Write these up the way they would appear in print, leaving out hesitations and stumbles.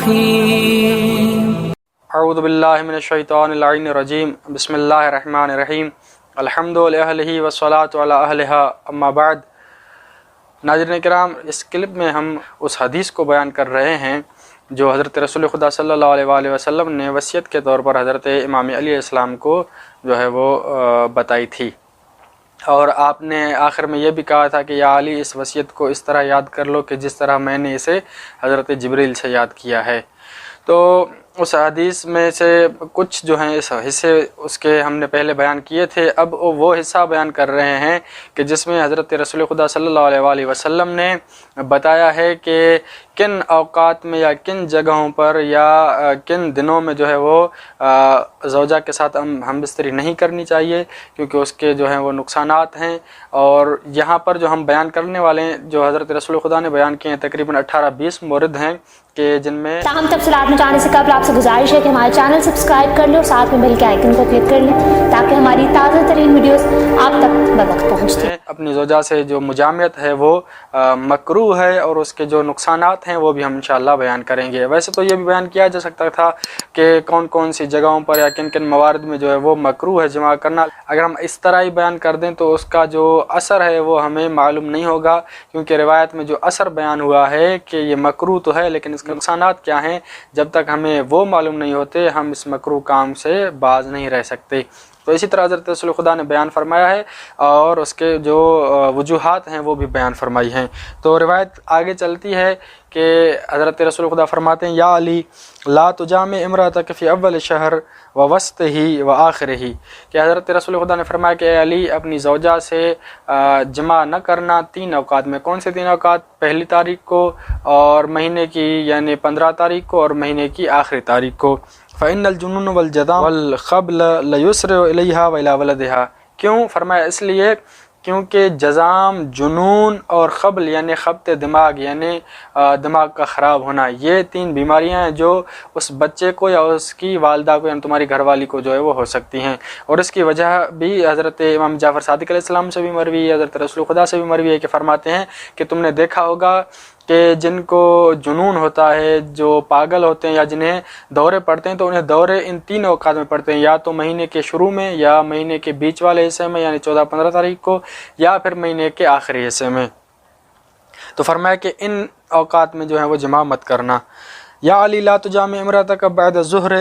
الرحيم اعوذ باللہ من الشیطان اللعین الرجیم بسم اللہ الرحمن الرحیم الحمد للہ والصلاة علی اہلہا اما بعد۔ ناظرین کرام، اس کلپ میں ہم اس حدیث کو بیان کر رہے ہیں جو حضرت رسول خدا صلی اللہ علیہ وآلہ وسلم نے وصیت کے طور پر حضرت امام علی علیہ السلام کو جو ہے وہ بتائی تھی، اور آپ نے آخر میں یہ بھی کہا تھا کہ یا علی، اس وصیت کو اس طرح یاد کر لو کہ جس طرح میں نے اسے حضرت جبریل سے یاد کیا ہے۔ تو اس حدیث میں سے کچھ جو ہیں اس حصے اس کے ہم نے پہلے بیان کیے تھے، اب وہ حصہ بیان کر رہے ہیں کہ جس میں حضرت رسول خدا صلی اللہ علیہ وآلہ وسلم نے بتایا ہے کہ کن اوقات میں یا کن جگہوں پر یا کن دنوں میں جو ہے وہ زوجہ کے ساتھ ہم بستری نہیں کرنی چاہیے، کیونکہ اس کے جو ہیں وہ نقصانات ہیں۔ اور یہاں پر جو ہم بیان کرنے والے ہیں جو حضرت رسول خدا نے بیان کیے ہیں تقریباً 18-20 مورد ہیں کہ جن میں تاہم تفصیلات میں جانے سے قبل آپ سے گزارش ہے کہ ہمارے چینل سبسکرائب کر لیں اور ساتھ میں بیل کے آئیکن کو کلک کر لیں تاکہ ہماری تازہ ترین ویڈیوز آپ تک بوقت پہنچتی ہیں۔ اپنی زوجہ سے جو مجامعت ہے وہ مکروہ ہے، اور اس کے جو نقصانات ہیں وہ بھی ہم انشاءاللہ بیان کریں گے۔ ویسے تو یہ بھی بیان کیا جا سکتا تھا کہ کون کون سی جگہوں پر یا کن کن موارد میں جو ہے وہ مکروہ ہے جماع کرنا۔ اگر ہم اس طرح ہی بیان کر دیں تو اس کا جو اثر ہے وہ ہمیں معلوم نہیں ہوگا، کیونکہ روایت میں جو اثر بیان ہوا ہے کہ یہ مکروہ تو ہے لیکن اس کے نقصانات کیا ہیں، جب تک ہمیں وہ معلوم نہیں ہوتے ہم اس مکروہ کام سے باز نہیں رہ سکتے۔ تو اسی طرح حضرت رسول خدا نے بیان فرمایا ہے اور اس کے جو وجوہات ہیں وہ بھی بیان فرمائی ہیں۔ تو روایت آگے چلتی ہے کہ حضرت رسول خدا فرماتے ہیں یا علی لا تجامع امرأتک فی اول شہر و وسطہ و آخرہ، کہ حضرت رسول خدا نے فرمایا کہ اے علی، اپنی زوجہ سے جمع نہ کرنا 3 اوقات میں۔ کون سے 3 اوقات؟ پہلی تاریخ کو، اور مہینے کی یعنی 15 تاریخ کو، اور مہینے کی آخری تاریخ کو۔ فإن الجنون والجذام والخبل لیسرع الیہا وإلی ولدہا، کیوں؟ فرمایا اس لیے کیونکہ جذام، جنون اور خبل یعنی خبط دماغ یعنی دماغ کا خراب ہونا، یہ 3 بیماریاں ہیں جو اس بچے کو یا اس کی والدہ کو یعنی تمہاری گھر والی کو جو ہے وہ ہو سکتی ہیں۔ اور اس کی وجہ بھی حضرت امام جعفر صادق علیہ السلام سے بھی مروی ہے، حضرت رسول خدا سے بھی مروی ہے کہ فرماتے ہیں کہ تم نے دیکھا ہوگا کہ جن کو جنون ہوتا ہے، جو پاگل ہوتے ہیں یا جنہیں دورے پڑتے ہیں، تو انہیں دورے ان 3 اوقات میں پڑتے ہیں، یا تو مہینے کے شروع میں، یا مہینے کے بیچ والے حصے میں یعنی 14-15 تاریخ کو، یا پھر مہینے کے آخری حصے میں۔ تو فرمایا کہ ان اوقات میں جو ہے وہ جماع مت کرنا۔ یا علی لا تجامع امرأتک بعد الظہر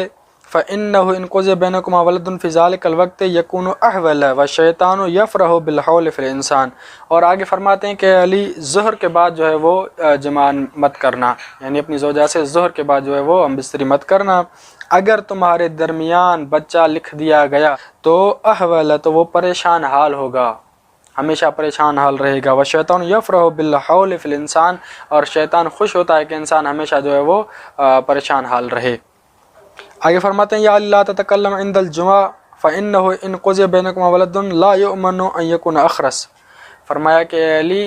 فإنه إن قضي بينكما ولد في ذلك الوقت يكون أحول والشيطان يفرح بالحول في الإنسان، اور آگے فرماتے ہیں کہ علی ظہر کے بعد جو ہے وہ جماع مت کرنا، یعنی اپنی زوجہ سے ظہر کے بعد جو ہے وہ ہم بستری مت کرنا۔ اگر تمہارے درمیان بچہ لکھ دیا گیا تو احول، تو وہ پریشان حال ہوگا، ہمیشہ پریشان حال رہے گا۔ والشیطان یفرح بالحول فی الانسان، اور شیطان خوش ہوتا ہے کہ انسان ہمیشہ جو ہے وہ پریشان حال رہے۔ آگے فرماتے ہیں یا علی لا تتکلم عند الجمعہ فإنه إن قضي بينكما ولد لا يؤمن أن يكون أخرس، فرمایا کہ اے علی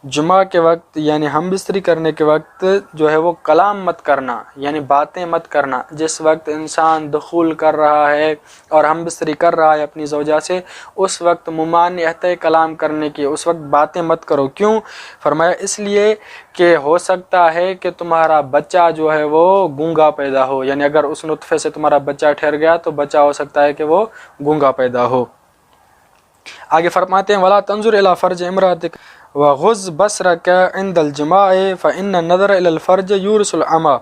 جمعہ کے وقت یعنی ہم بستری کرنے کے وقت جو ہے وہ کلام مت کرنا، یعنی باتیں مت کرنا۔ جس وقت انسان دخول کر رہا ہے اور ہم بستری کر رہا ہے اپنی زوجہ سے، اس وقت ممانعت کلام کرنے کی، اس وقت باتیں مت کرو۔ کیوں؟ فرمایا اس لیے کہ ہو سکتا ہے کہ تمہارا بچہ جو ہے وہ گونگا پیدا ہو، یعنی اگر اس نطفے سے تمہارا بچہ ٹھہر گیا تو بچہ ہو سکتا ہے کہ وہ گونگا پیدا ہو۔ آگے فرماتے ہیں ولا تنظر الی فرج امرأتک وغض بصرک عند الجماع فإن النظر الی الفرج یورث العمی،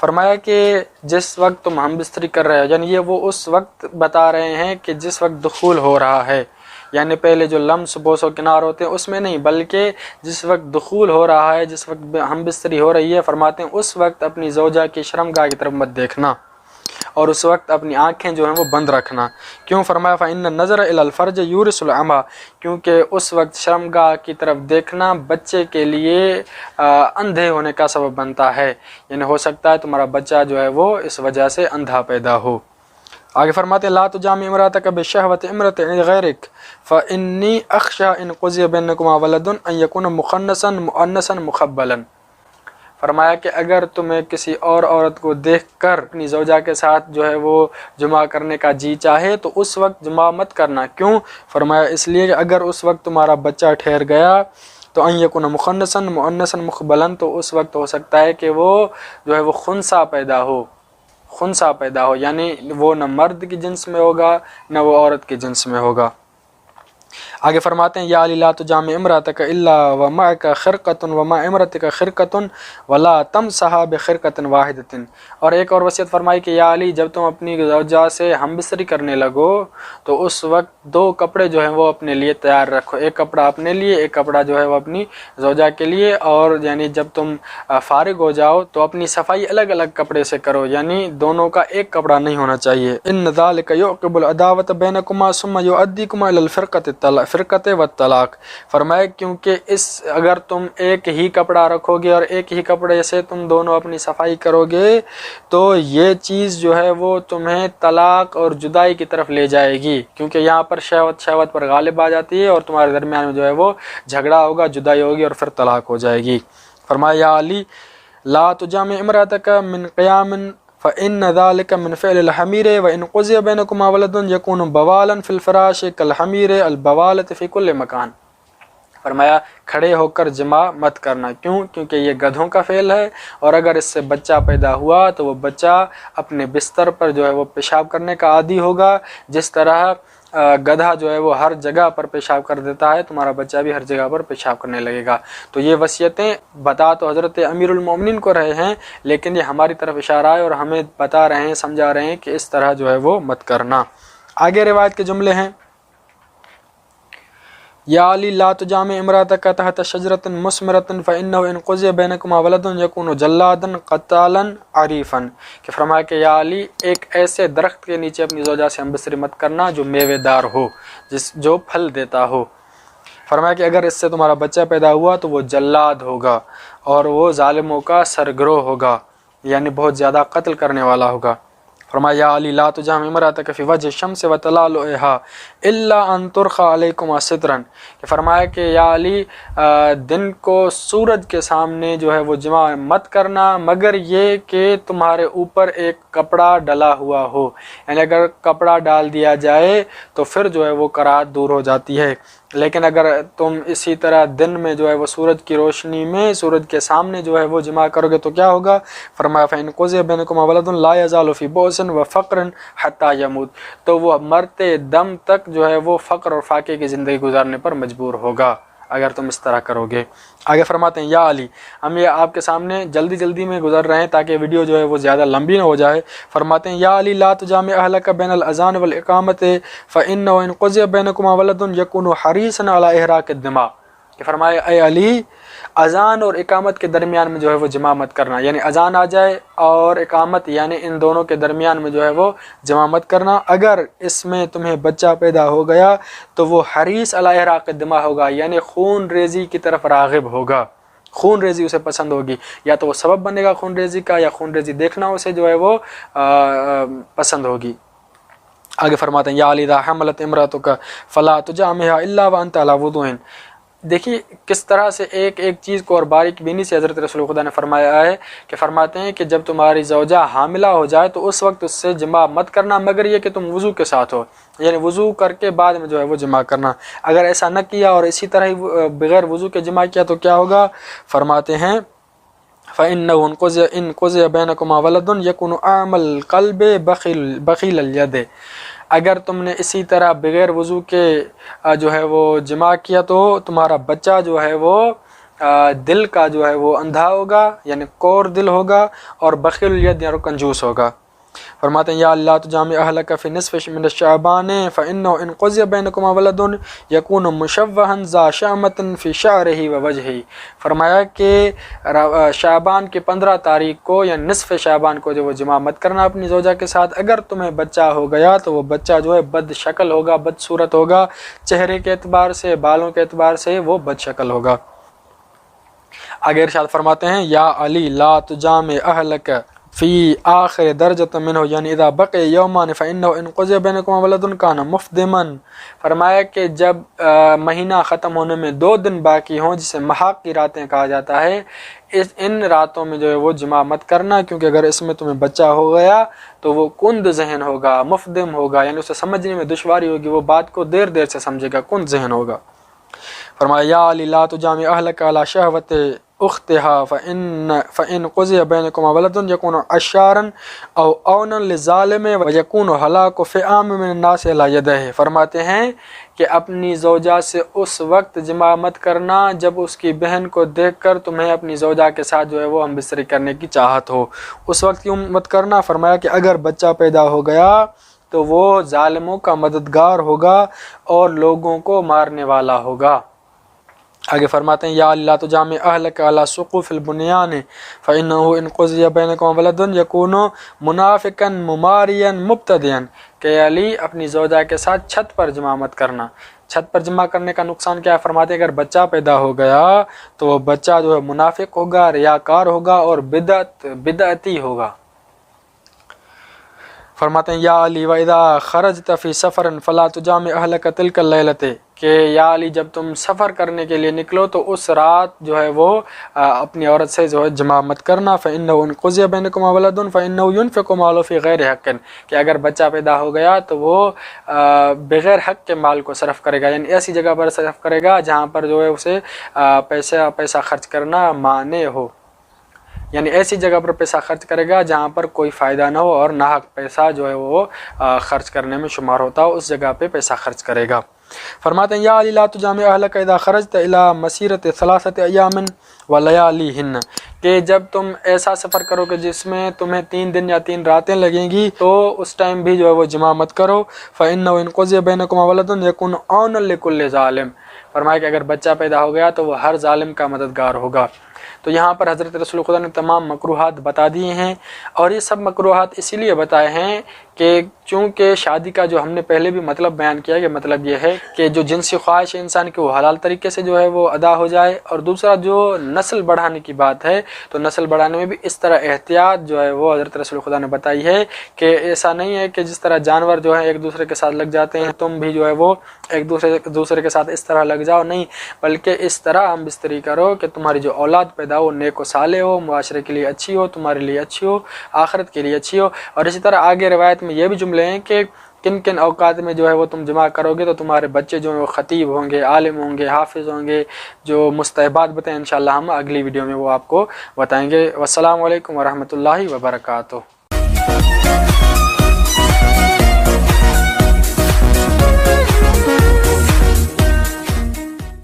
فرمایا کہ جس وقت تم ہم بستری کر رہے ہو، یعنی یہ وہ اس وقت بتا رہے ہیں کہ جس وقت دخول ہو رہا ہے، یعنی پہلے جو لمس بوس و کنار ہوتے ہیں اس میں نہیں، بلکہ جس وقت دخول ہو رہا ہے، جس وقت ہم بستری ہو رہی ہے، فرماتے ہیں اس وقت اپنی زوجہ کی شرمگاہ کی طرف مت دیکھنا، اور اس وقت اپنی آنکھیں جو ہیں وہ بند رکھنا۔ کیوں؟ فرمایا فإن النظر الی الفرج یورث العمی، کیونکہ اس وقت شرمگاہ کی طرف دیکھنا بچے کے لیے اندھے ہونے کا سبب بنتا ہے، یعنی ہو سکتا ہے تمہارا بچہ جو ہے وہ اس وجہ سے اندھا پیدا ہو۔ آگے فرماتے ہیں لا تجامع امرأتک بشہوۃ امرأۃ غیرک فإنی اخشی ان قضی بینکما ولد ان یکون مخنثا مؤنثا مخبلا، فرمایا کہ اگر تمہیں کسی اور عورت کو دیکھ کر اپنی زوجہ کے ساتھ جو ہے وہ جماع کرنے کا جی چاہے تو اس وقت جماع مت کرنا۔ کیوں؟ فرمایا اس لیے کہ اگر اس وقت تمہارا بچہ ٹھہر گیا تو ان یکون مخنثن مؤنثا مقبلن، تو اس وقت ہو سکتا ہے کہ وہ جو ہے وہ خنثی پیدا ہو، یعنی وہ نہ مرد کی جنس میں ہوگا نہ وہ عورت کی جنس میں ہوگا۔ آگے فرماتے ہیں یا علی لا تجامع امرأتک الا ومعک خرقۃ ومع امرأتک خرقۃ ولا تمسحا بخرقۃ واحدۃ، اور ایک اور وصیت فرمائی کہ یا علی جب تم اپنی زوجہ سے ہم بستری کرنے لگو تو اس وقت 2 کپڑے جو ہیں وہ اپنے لیے تیار رکھو، ایک کپڑا اپنے لیے، ایک کپڑا جو ہے وہ اپنی زوجہ کے لیے، اور یعنی جب تم فارغ ہو جاؤ تو اپنی صفائی الگ الگ کپڑے سے کرو، یعنی دونوں کا ایک کپڑا نہیں ہونا چاہیے۔ ان ذلک یعقب العداوۃ بینکما ثم یؤدیکما الی فرقۃ والطلاق، فرمایا کیونکہ اگر تم ایک ہی کپڑا رکھو گے اور ایک ہی کپڑے سے تم دونوں اپنی صفائی کرو گے تو یہ چیز جو ہے وہ تمہیں طلاق اور جدائی کی طرف لے جائے گی، کیونکہ یہاں پر شہوت پر غالب آ جاتی ہے اور تمہارے درمیان میں جو ہے وہ جھگڑا ہوگا، جدائی ہوگی اور پھر طلاق ہو جائے گی۔ فرمایا یا علی لا تجامع امرأتک من قیام فإن ذلك من فعل الحمير وإن قضي بينكما ولد يكون بوالا في الفراش كالحمير البوالة في كل مكان، فرمایا کھڑے ہو کر جمع مت کرنا، کیونکہ یہ گدھوں کا فعل ہے، اور اگر اس سے بچہ پیدا ہوا تو وہ بچہ اپنے بستر پر جو ہے وہ پیشاب کرنے کا عادی ہوگا، جس طرح گدھا جو ہے وہ ہر جگہ پر پیشاب کر دیتا ہے، تمہارا بچہ بھی ہر جگہ پر پیشاب کرنے لگے گا۔ تو یہ وصیتیں بتا تو حضرت امیر المومنین کو رہے ہیں، لیکن یہ ہماری طرف اشارہ ہے اور ہمیں بتا رہے ہیں، سمجھا رہے ہیں کہ اس طرح جو ہے وہ مت کرنا۔ آگے روایت کے جملے ہیں یا علی لا تجامع امرأتک تحت شجرۃ مثمرۃ فإنہ ان قضی بینکما ولد یکون جلادا قتالا عریفا، کہ فرمایا کہ یا علی ایک ایسے درخت کے نیچے اپنی زوجہ سے ہم بستری مت کرنا جو میوے دار ہو، جو پھل دیتا ہو، فرمایا کہ اگر اس سے تمہارا بچہ پیدا ہوا تو وہ جلاد ہوگا اور وہ ظالموں کا سرگرو ہوگا، یعنی بہت زیادہ قتل کرنے والا ہوگا۔ فرمایا یا علی لا تجامع امرأتک فی وجه الشمس وتلالئها الا ان ترخى علیکما سترا، کہ فرمایا کہ یا علی دن کو سورج کے سامنے جو ہے وہ جمع مت کرنا مگر یہ کہ تمہارے اوپر ایک کپڑا ڈلا ہوا ہو، یعنی اگر کپڑا ڈال دیا جائے تو پھر جو ہے وہ کراہت دور ہو جاتی ہے، لیکن اگر تم اسی طرح دن میں جو ہے وہ سورج کی روشنی میں سورج کے سامنے جو ہے وہ جمع کرو گے تو کیا ہوگا؟ فرمایا فإن قضي بينكما ولد لا يزال في بؤس وفقر حتى يموت، تو وہ مرتے دم تک جو ہے وہ فقر اور فاقے کی زندگی گزارنے پر مجبور ہوگا اگر تم اس طرح کرو گے۔ آگے فرماتے ہیں یا علی، ہم یہ آپ کے سامنے جلدی میں گزر رہے ہیں تاکہ ویڈیو جو ہے وہ زیادہ لمبی نہ ہو جائے۔ فرماتے ہیں یا علی لا تجامع اہلک بین الاذان والاقامۃ فإنه ان قضی بینکما ولد یکون حریصا علی احراق الدماء، کہ فرمایا اے علی اذان اور اقامت کے درمیان میں جو ہے وہ جمع مت کرنا، یعنی اذان آ جائے اور اقامت یعنی ان دونوں کے درمیان میں جو ہے وہ جمع مت کرنا، اگر اس میں تمہیں بچہ پیدا ہو گیا تو وہ حریص علی احراق الدماء ہوگا، یعنی خون ریزی کی طرف راغب ہوگا، خون ریزی اسے پسند ہوگی، یا تو وہ سبب بنے گا خون ریزی کا یا خون ریزی دیکھنا اسے جو ہے وہ پسند ہوگی۔ آگے فرماتے ہیں یا علی اذا حملت امرأتک فلا تجامعها الا وانت علی وضوء، دیکھیے کس طرح سے ایک چیز کو اور باریک بینی سے حضرت رسول خدا نے فرمایا ہے کہ فرماتے ہیں کہ جب تمہاری زوجہ حاملہ ہو جائے تو اس وقت اس سے جمع مت کرنا مگر یہ کہ تم وضو کے ساتھ ہو، یعنی وضو کر کے بعد میں جو ہے وہ جمع کرنا، اگر ایسا نہ کیا اور اسی طرح ہی بغیر وضو کے جمع کیا تو کیا ہوگا؟ فرماتے ہیں فإنه إن قضي بينكما ولد يكون أعمى القلب بخيل اليد، اگر تم نے اسی طرح بغیر وضو کے جو ہے وہ جمع کیا تو تمہارا بچہ جو ہے وہ دل کا جو ہے وہ اندھا ہوگا، یعنی کور دل ہوگا، اور بخیل الید یعنی کنجوس ہوگا۔ فرماتے ہیں یا اللہ تجامع اہلک فی نصف من الشعبان فإنه ان قضی بینکما ولد یکون مشوہا ذا شعمۃ فی شعرہ ووجہہ، فرمایا کہ شعبان کے 15 تاریخ کو یا نصف شعبان کو جو وہ جمع مت کرنا اپنی زوجہ کے ساتھ، اگر تمہیں بچہ ہو گیا تو وہ بچہ جو ہے بد شکل ہوگا، بد صورت ہوگا، چہرے کے اعتبار سے، بالوں کے اعتبار سے وہ بد شکل ہوگا۔ آگے ارشاد فرماتے ہیں یا علی لا تجامع اہلک فی آخر درجۃ منہ یعنی اذا بقی یومان فإنہ ان قضی بینکما ولد کان مفدما، فرمایا کہ جب مہینہ ختم ہونے میں 2 دن باقی ہوں جسے محاق کی راتیں کہا جاتا ہے، ان راتوں میں جو ہے وہ جمع مت کرنا، کیونکہ اگر اس میں تمہیں بچہ ہو گیا تو وہ کند ذہن ہوگا، مفدم ہوگا، یعنی اسے سمجھنے میں دشواری ہوگی، وہ بات کو دیر سے سمجھے گا، کند ذہن ہوگا۔ فرمایا یا علی لا تجامع اہلک علی شہوت اختها فإن قضي بينكما ولد يكون عشارا او اونا للظالم ويكون هلاك فئام من الناس على يده. فرماتے ہیں کہ اپنی زوجہ سے اس وقت جماع مت کرنا جب اس کی بہن کو دیکھ کر تمہیں اپنی زوجہ کے ساتھ جو ہے وہ ہم بستری کرنے کی چاہت ہو. اس وقت کیوں مت کرنا؟ فرمایا کہ اگر بچہ پیدا ہو گیا تو وہ ظالموں کا مددگار ہوگا اور لوگوں کو مارنے والا ہوگا. آگے فرماتے ہیں یا اللہ تجامع اہلک علی سقوف البنیان فإنه إن قضي بينكما ولد يكون منافقا مماریا مبتدئا. کہ علی اپنی زوجہ کے ساتھ چھت پر جماع مت کرنا. چھت پر جمع کرنے کا نقصان کیا ہے؟ فرماتے ہیں اگر بچہ پیدا ہو گیا تو وہ بچہ جو ہے منافق ہوگا، ریاکار ہوگا اور بدعتی ہوگا. فرماتے ہیں یا علی وَإِذَا خَرَجْتَ فِي سَفَرٍ فَلَا تُجَامِعْ أَهْلَكَ تِلْكَ اللَّيْلَةِ. کہ یا علی جب تم سفر کرنے کے لیے نکلو تو اس رات جو ہے وہ اپنی عورت سے جو ہے جماع مت کرنا. فَإِنَّهُ إِنْ قُضِيَ بَيْنَكُمَا وَلَدٌ فَإِنَّهُ يُنْفِقُ مَالَهُ فِي غَيْرِ حَقٍّ. کہ اگر بچہ پیدا ہو گیا تو وہ بغیر حق کے مال کو صرف کرے گا، یعنی ایسی جگہ پر صرف کرے گا جہاں پر جو ہے اسے پیسہ خرچ کرنا مانع ہو. یعنی ایسی جگہ پر پیسہ خرچ کرے گا جہاں پر کوئی فائدہ نہ ہو اور ناحق پیسہ جو ہے وہ خرچ کرنے میں شمار ہوتا ہو، اس جگہ پہ پیسہ خرچ کرے گا. فرماتے ہیں یا علی لا تجامع اہلک اذا خرجت الی مسیرۃ 3 ایام ولیالیہن. کہ جب تم ایسا سفر کرو کہ جس میں تمہیں 3 دن یا 3 راتیں لگیں گی تو اس ٹائم بھی جو ہے وہ جماع مت کرو. فإنه إن قضي بينكما ولد يكون عونا لكل ظالم. فرمایا کہ اگر بچہ پیدا ہو گیا تو وہ ہر ظالم کا مددگار ہوگا. تو یہاں پر حضرت رسول خدا نے تمام مکروہات بتا دیے ہیں، اور یہ سب مکروہات اسی لیے بتائے ہیں کہ چونکہ شادی کا جو ہم نے پہلے بھی مطلب بیان کیا کہ مطلب یہ ہے کہ جو جنسی خواہش ہے انسان کی وہ حلال طریقے سے جو ہے وہ ادا ہو جائے، اور دوسرا جو نسل بڑھانے کی بات ہے تو نسل بڑھانے میں بھی اس طرح احتیاط جو ہے وہ حضرت رسول خدا نے بتائی ہے کہ ایسا نہیں ہے کہ جس طرح جانور جو ہے ایک دوسرے کے ساتھ لگ جاتے ہیں تم بھی جو ہے وہ ایک دوسرے کے ساتھ اس طرح لگ جاؤ. نہیں، بلکہ اس طرح ہم بستری کرو کہ تمہاری جو اولاد پیدا ہو نیک و صالح ہو، معاشرے کے لیے اچھی ہو، تمہارے لیے اچھی ہو، آخرت کے لیے اچھی ہو. اور اسی طرح آگے روایت میں یہ بھی جملے ہیں کہ کن کن اوقات میں جو ہے وہ تم جمع کرو گے تو تمہارے بچے جو ہیں وہ خطیب ہوں گے، عالم ہوں گے، حافظ ہوں گے. جو مستحبات بتائیں انشاءاللہ ہم اگلی ویڈیو میں وہ آپ کو بتائیں گے. والسلام علیکم ورحمۃ اللہ وبرکاتہ.